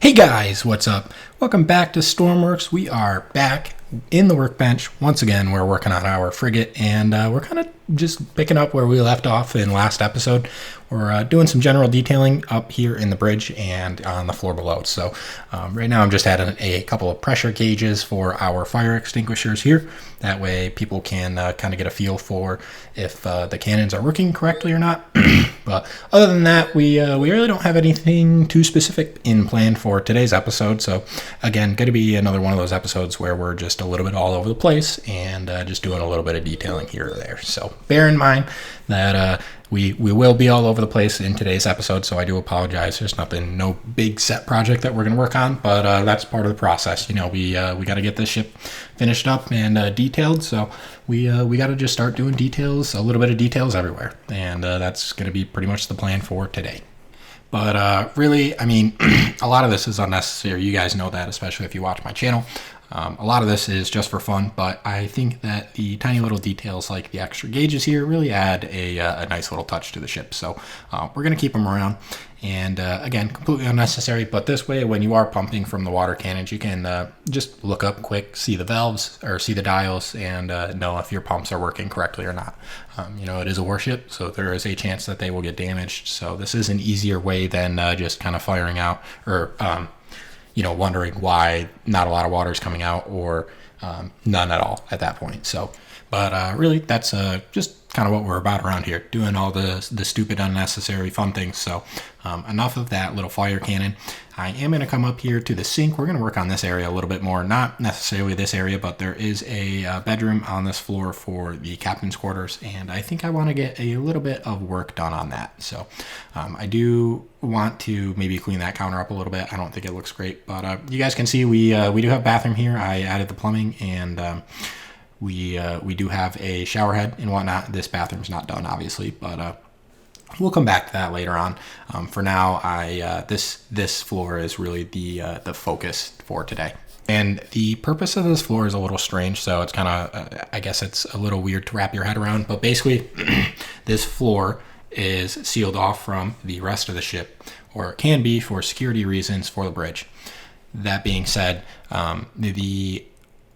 Hey guys, what's up? Welcome back to Stormworks. We are back in the workbench. Once again, we're working on our frigate, and we're kind of just picking up where we left off in last episode. We're doing some general detailing up here in the bridge and on the floor below. So right now I'm just adding a couple of pressure gauges for our fire extinguishers here. That way people can kind of get a feel for if the cannons are working correctly or not. But other than that, we really don't have anything too specific in plan for today's episode. So again, going to be another one of those episodes where we're just a little bit all over the place and just doing a little bit of detailing here or there. So bear in mind that we will be all over the place in today's episode, so I do apologize. There's no big set project that we're going to work on, but that's part of the process. You know, we got to get this ship finished up and detailed, so we got to just start doing details, a little bit of details everywhere, and that's going to be pretty much the plan for today. But really, I mean, a lot of this is unnecessary. You guys know that, especially if you watch my channel. A lot of this is just for fun, but I think that the tiny little details like the extra gauges here really add a nice little touch to the ship. So we're going to keep them around. And again, completely unnecessary, but this way, when you are pumping from the water cannons, you can just look up quick, see the valves or see the dials, and know if your pumps are working correctly or not. You know, it is a warship, so there is a chance that they will get damaged. So this is an easier way than just kind of firing out or you know, wondering why not a lot of water is coming out or none at all at that point. So, but really, that's just kind of what we're about around here, doing all the stupid, unnecessary, fun things. So enough of that little fire cannon. I am going to come up here to the sink. We're going to work on this area a little bit more. Not necessarily this area, but there is a bedroom on this floor for the captain's quarters, and I think I want to get a little bit of work done on that. So I do want to maybe clean that counter up a little bit. I don't think it looks great, but you guys can see we do have a bathroom here. I added the plumbing, and we do have a shower head and whatnot. This bathroom's not done, obviously, but we'll come back to that later on. For now, this floor is really the focus for today. And the purpose of this floor is a little strange, so it's kind of, I guess it's a little weird to wrap your head around. But basically, this floor is sealed off from the rest of the ship, or it can be for security reasons for the bridge. That being said, the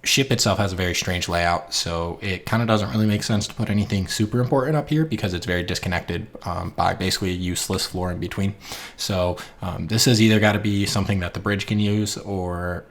ship itself has a very strange layout, so it kind of doesn't really make sense to put anything super important up here because it's very disconnected by basically a useless floor in between. So this has either got to be something that the bridge can use or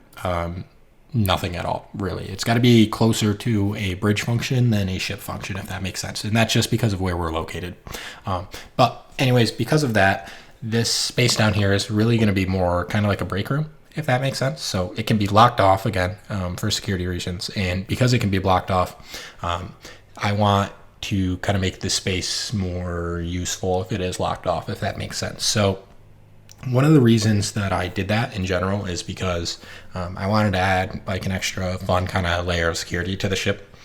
nothing at all, really. It's got to be closer to a bridge function than a ship function, if that makes sense. And that's just because of where we're located. But anyways, because of that, this space down here is really going to be more kind of like a break room, if that makes sense. So it can be locked off again for security reasons. And because it can be blocked off, I want to kind of make this space more useful if it is locked off, if that makes sense. So one of the reasons that I did that in general is because I wanted to add like an extra fun kind of layer of security to the ship.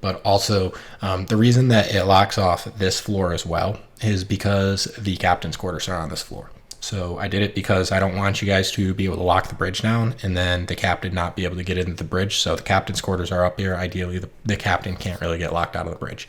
But also the reason that it locks off this floor as well is because the captain's quarters are on this floor. So I did it because I don't want you guys to be able to lock the bridge down and then the captain not be able to get into the bridge. So the captain's quarters are up here. Ideally, the captain can't really get locked out of the bridge.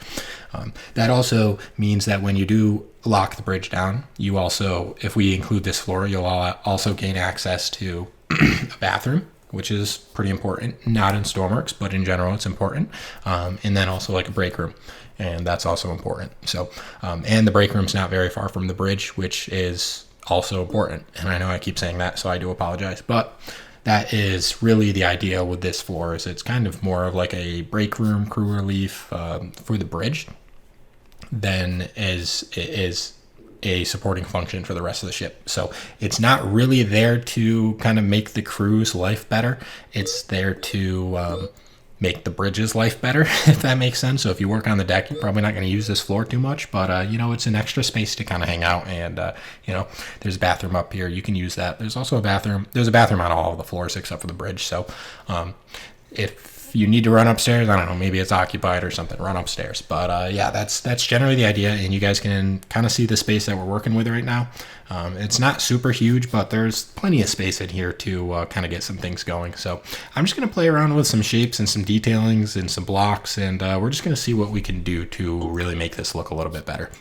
That also means that when you do lock the bridge down, you also, if we include this floor, you'll also gain access to a bathroom, which is pretty important. Not in Stormworks, but in general, it's important. And then also like a break room. And that's also important. So, and the break room's not very far from the bridge, which is also important. And I know I keep saying that, so I do apologize. But that is really the idea with this floor, is it's kind of more of like a break room, crew relief for the bridge than as it is a supporting function for the rest of the ship. So it's not really there to kind of make the crew's life better. It's there to make the bridge's life better, if that makes sense. So if you work on the deck, you're probably not going to use this floor too much, but you know, it's an extra space to kind of hang out. And you know, there's a bathroom up here, you can use that. There's also a bathroom on all of the floors except for the bridge. So if you need to run upstairs, I don't know, maybe it's occupied or something, run upstairs. But yeah, that's generally the idea, and you guys can kind of see the space that we're working with right now. It's not super huge, but there's plenty of space in here to kind of get some things going. So I'm just going to play around with some shapes and some detailings and some blocks, and we're just going to see what we can do to really make this look a little bit better.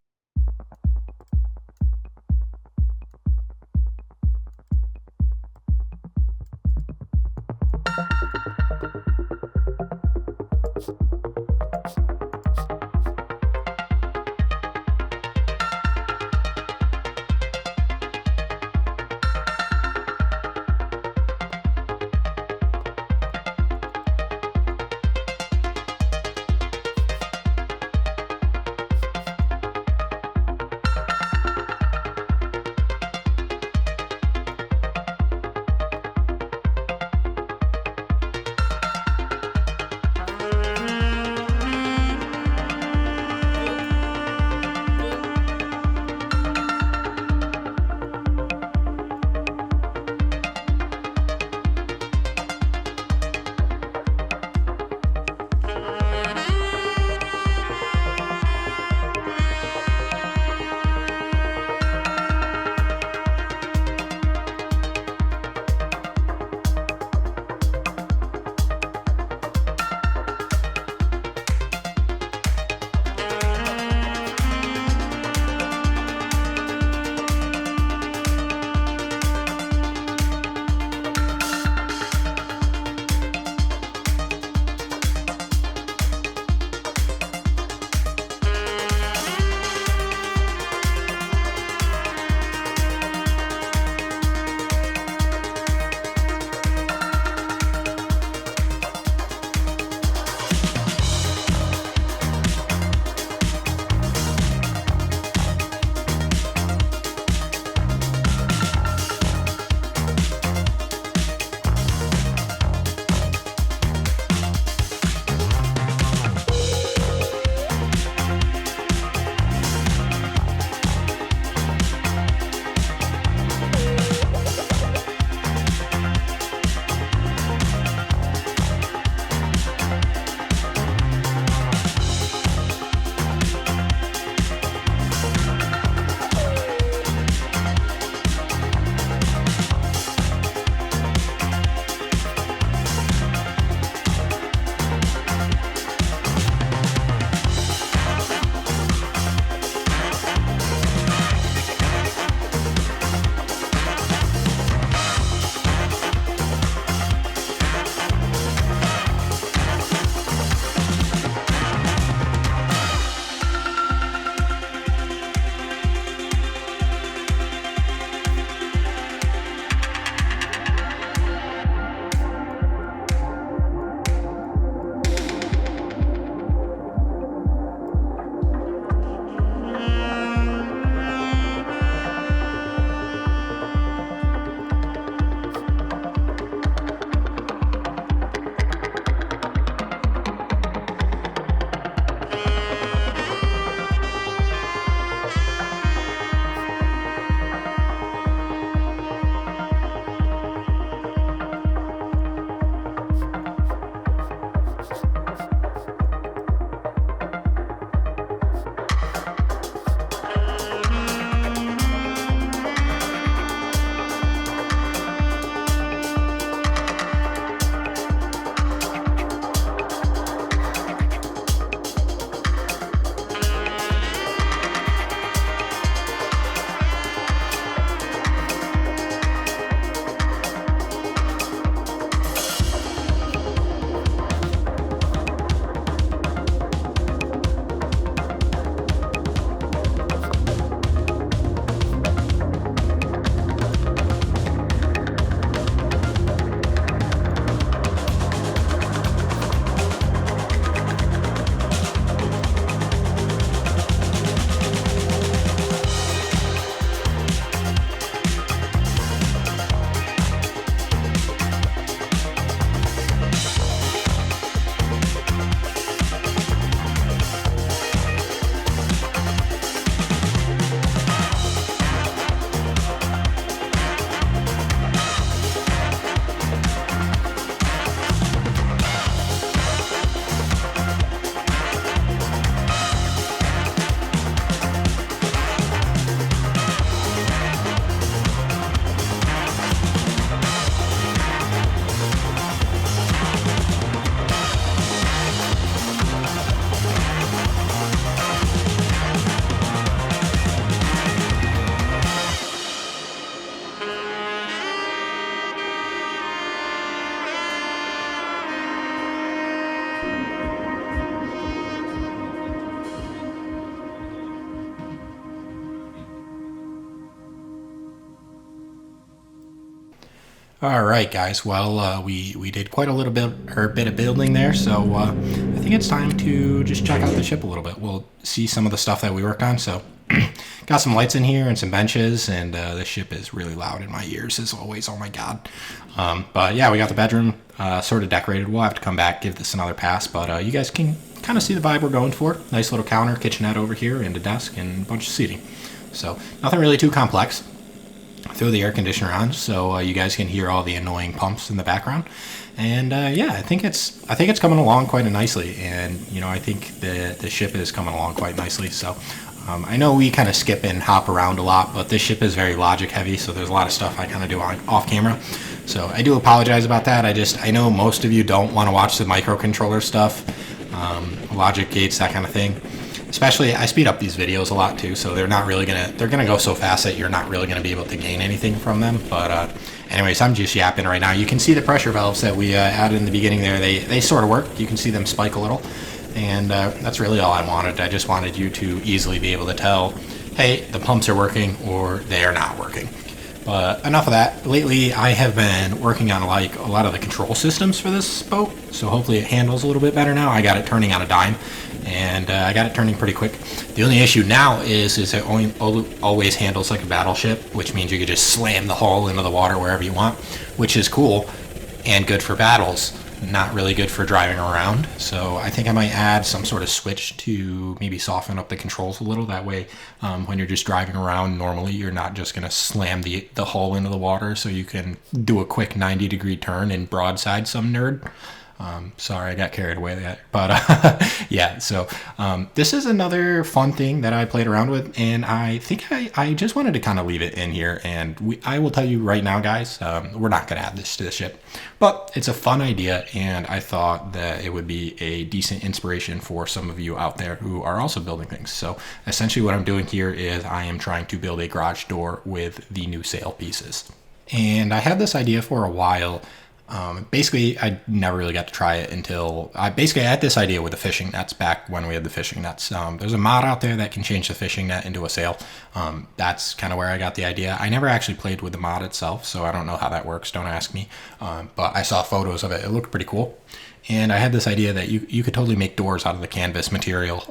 All right, guys. Well, we did quite a little bit of building there, so I think it's time to just check out the ship a little bit. We'll see some of the stuff that we worked on. So, got some lights in here and some benches, and the ship is really loud in my ears as always. Oh my god! But yeah, we got the bedroom sort of decorated. We'll have to come back, give this another pass, but you guys can kind of see the vibe we're going for. Nice little counter, kitchenette over here, and a desk, and a bunch of seating. So nothing really too complex. Throw the air conditioner on so you guys can hear all the annoying pumps in the background, and yeah, I think it's coming along quite nicely, and I think the ship is coming along quite nicely. So I know we kind of skip and hop around a lot, but this ship is very logic heavy, so there's a lot of stuff I kind of do off camera. So I do apologize about that. I know most of you don't want to watch the microcontroller stuff, logic gates, that kind of thing. Especially, I speed up these videos a lot too, so they're gonna go so fast that you're not really gonna be able to gain anything from them. But anyways, I'm just yapping right now. You can see the pressure valves that we added in the beginning there. They sort of work. You can see them spike a little, and that's really all I wanted. I just wanted you to easily be able to tell, hey, the pumps are working or they are not working. But enough of that. Lately, I have been working on like a lot of the control systems for this boat, so hopefully it handles a little bit better now. I got it turning on a dime, and I got it turning pretty quick. The only issue now is it always handles like a battleship, which means you can just slam the hull into the water wherever you want, which is cool and good for battles. Not really good for driving around. So I think I might add some sort of switch to maybe soften up the controls a little. That way, when you're just driving around normally, you're not just going to slam the hull into the water, so you can do a quick 90-degree turn and broadside some nerd. Sorry, I got carried away there. But yeah, so this is another fun thing that I played around with, and I think I just wanted to kind of leave it in here. And I will tell you right now, guys, we're not going to add this to the ship. But it's a fun idea, and I thought that it would be a decent inspiration for some of you out there who are also building things. So essentially what I'm doing here is I am trying to build a garage door with the new sail pieces. And I had this idea for a while. Basically, I never really got to try it until I had this idea with the fishing nets back when we had the fishing nets. There's a mod out there that can change the fishing net into a sail. That's kind of where I got the idea. I never actually played with the mod itself, so I don't know how that works. Don't ask me. But I saw photos of it. It looked pretty cool. And I had this idea that you could totally make doors out of the canvas material,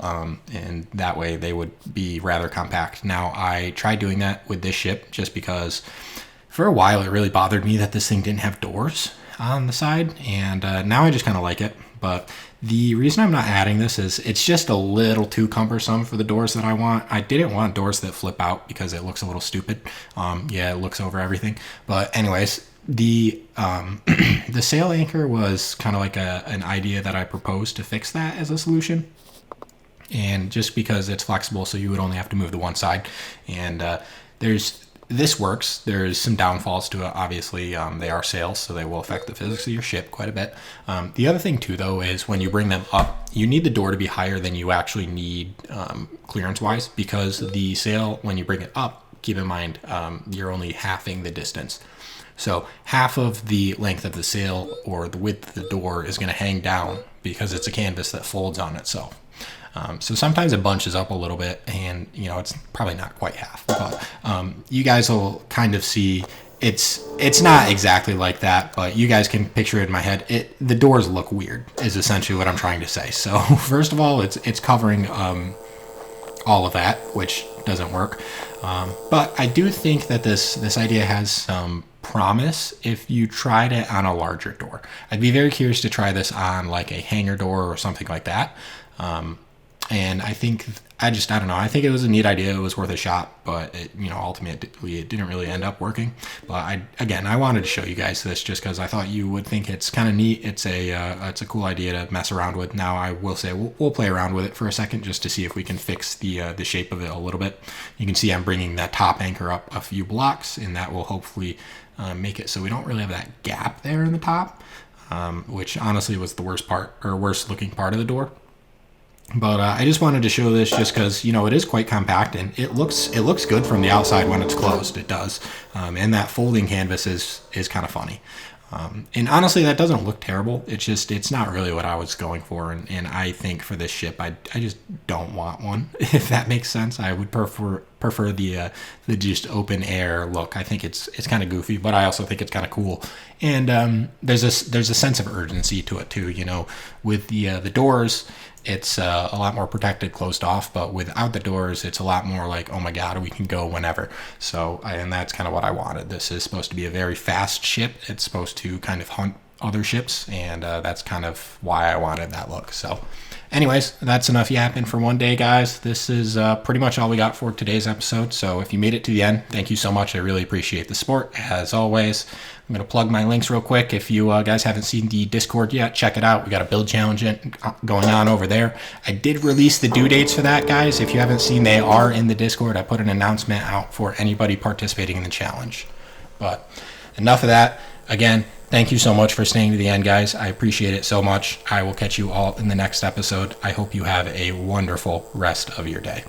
and that way they would be rather compact. Now, I tried doing that with this ship just because for a while it really bothered me that this thing didn't have doors on the side, and now I just kind of like it. But the reason I'm not adding this is it's just a little too cumbersome for the doors that I want. I didn't want doors that flip out because it looks a little stupid. Yeah, it looks over everything. But anyways, the the sail anchor was kind of like an idea that I proposed to fix that as a solution. And just because it's flexible, so you would only have to move the one side, and this works. There's some downfalls to it. Obviously, they are sails, so they will affect the physics of your ship quite a bit. The other thing, too, though, is when you bring them up, you need the door to be higher than you actually need clearance-wise, because the sail, when you bring it up, keep in mind, you're only halving the distance. So half of the length of the sail or the width of the door is going to hang down because it's a canvas that folds on itself. So sometimes it bunches up a little bit, and it's probably not quite half, but you guys will kind of see it's not exactly like that, but you guys can picture it in my head. The doors look weird is essentially what I'm trying to say. So first of all, it's covering all of that, which doesn't work. But I do think that this idea has some promise if you tried it on a larger door. I'd be very curious to try this on like a hangar door or something like that. And I don't know. I think it was a neat idea. It was worth a shot, but ultimately it didn't really end up working. But I wanted to show you guys this just because I thought you would think it's kind of neat. It's a cool idea to mess around with. Now I will say we'll play around with it for a second just to see if we can fix the shape of it a little bit. You can see I'm bringing that top anchor up a few blocks, and that will hopefully make it so we don't really have that gap there in the top, which honestly was the worst looking part of the door. But I just wanted to show this just because, it is quite compact, and it looks good from the outside when it's closed. It does. and that folding canvas is kind of funny. And honestly, that doesn't look terrible. It's not really what I was going for. And I think for this ship, I just don't want one, if that makes sense. I would prefer the just open air look. I think it's kind of goofy, but I also think it's kind of cool. And there's a sense of urgency to it too. With the doors, it's a lot more protected, closed off, but without the doors, it's a lot more like, oh my God, we can go whenever. And that's kind of what I wanted. This is supposed to be a very fast ship. It's supposed to kind of hunt other ships, and that's kind of why I wanted that look. So anyways, that's enough yapping for one day, guys. This is pretty much all we got for today's episode. So if you made it to the end, thank you so much. I really appreciate the support, as always. I'm going to plug my links real quick. If you guys haven't seen the Discord yet, check it out. We got a build challenge going on over there. I did release the due dates for that, guys. If you haven't seen, they are in the Discord. I put an announcement out for anybody participating in the challenge. But enough of that. Again, thank you so much for staying to the end, guys. I appreciate it so much. I will catch you all in the next episode. I hope you have a wonderful rest of your day.